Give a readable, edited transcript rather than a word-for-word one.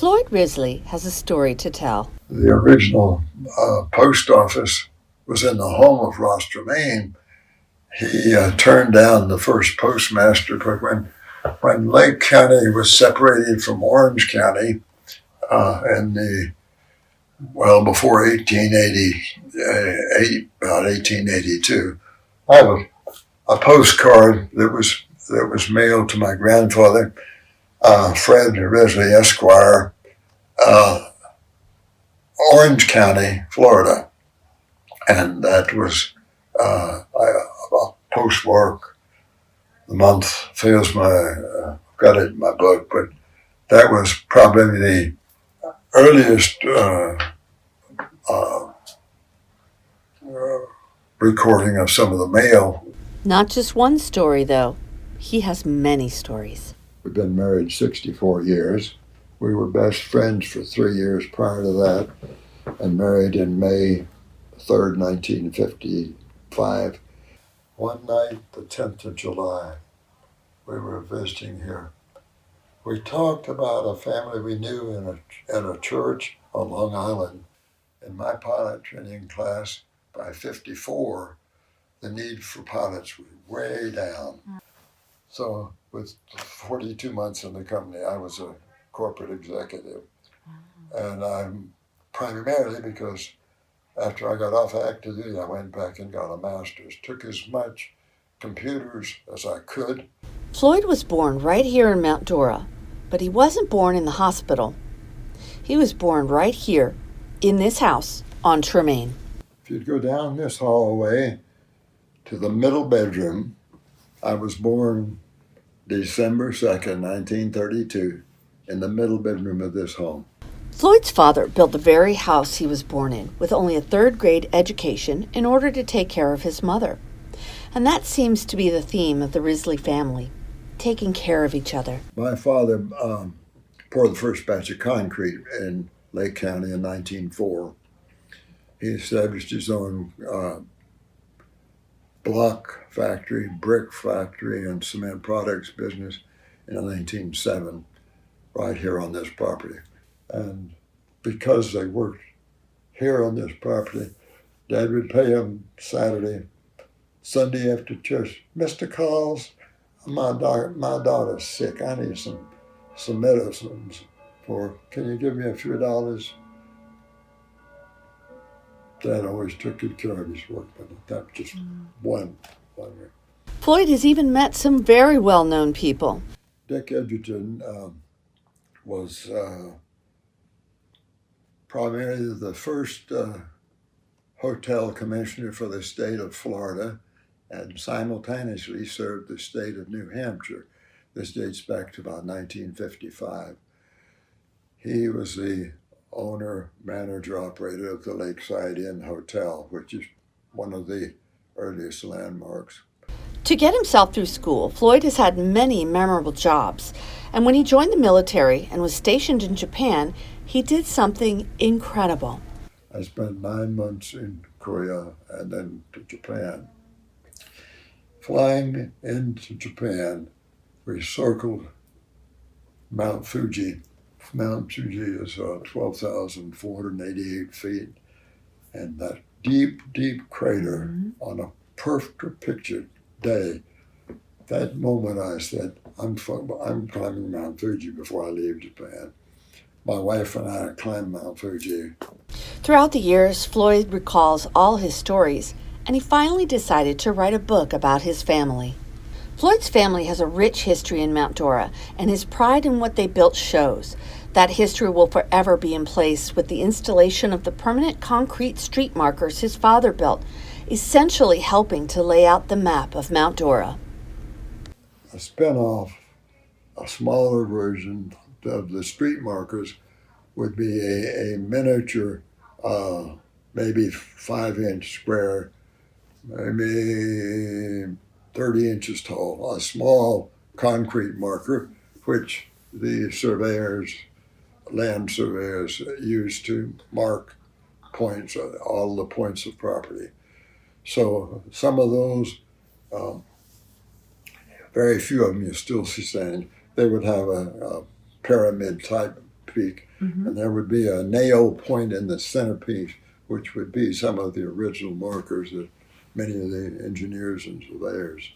Floyd Risley has a story to tell. The original post office was in the home of Ross Tremaine. He turned down the first postmaster, but when Lake County was separated from Orange County in the before 1888, about 1882, I have a postcard that was mailed to my grandfather, Fred Risley, Esquire, uh, Orange County, Florida, and that was about postmark. The month fails my got it in my book, but that was probably the earliest uh, recording of some of the mail. Not just one story, though. He has many stories. We've been married 64 years. We were best friends for 3 years prior to that, and married in May 3rd, 1955. One night, the 10th of July, we were visiting here. We talked about a family we knew in a church on Long Island. In my pilot training class, by 54, the need for pilots was way down. So with 42 months in the company, I was a corporate executive. And I'm primarily because after I got off active duty, I went back and got a master's. Took as much computers as I could. Floyd was born right here in Mount Dora, but he wasn't born in the hospital. He was born right here, in this house, on Tremaine. If you'd go down this hallway to the middle bedroom, I was born December 2nd, 1932, in the middle bedroom of this home. Floyd's father built the very house he was born in with only a third-grade education in order to take care of his mother. And that seems to be the theme of the Risley family, taking care of each other. My father poured the first batch of concrete in Lake County in 1904. He established his own block factory, brick factory, and cement products business in 1907, right here on this property. And because they worked here on this property, Dad would pay them Saturday, Sunday after church. Mr. Calls, my daughter's sick. I need some medicines can you give me a few dollars? Dad always took good care of his workmen. That was just one. Floyd has even met some very well-known people. Dick Edgerton was primarily the first hotel commissioner for the state of Florida, and simultaneously served the state of New Hampshire. This dates back to about 1955. He was the owner, manager, operator of the Lakeside Inn Hotel, which is one of the earliest landmarks. To get himself through school, Floyd has had many memorable jobs. And when he joined the military and was stationed in Japan, he did something incredible. I spent 9 months in Korea and then to Japan. Flying into Japan, we circled Mount Fuji. Mount Fuji is 12,488 feet, and that deep, deep crater on a perfect pictured day. That moment I said, I'm climbing Mount Fuji before I leave Japan. My wife and I climbed Mount Fuji. Throughout the years, Floyd recalls all his stories, and he finally decided to write a book about his family. Floyd's family has a rich history in Mount Dora, and his pride in what they built shows. That history will forever be in place with the installation of the permanent concrete street markers his father built, essentially helping to lay out the map of Mount Dora. A spin-off, a smaller version of the street markers would be a miniature, maybe 5-inch square, maybe 30 inches tall, a small concrete marker, which the land surveyors used to mark points, all the points of property. So some of those, very few of them you still see standing. They would have a pyramid type speak, and there would be a nail point in the centerpiece, which would be some of the original markers that many of the engineers and surveyors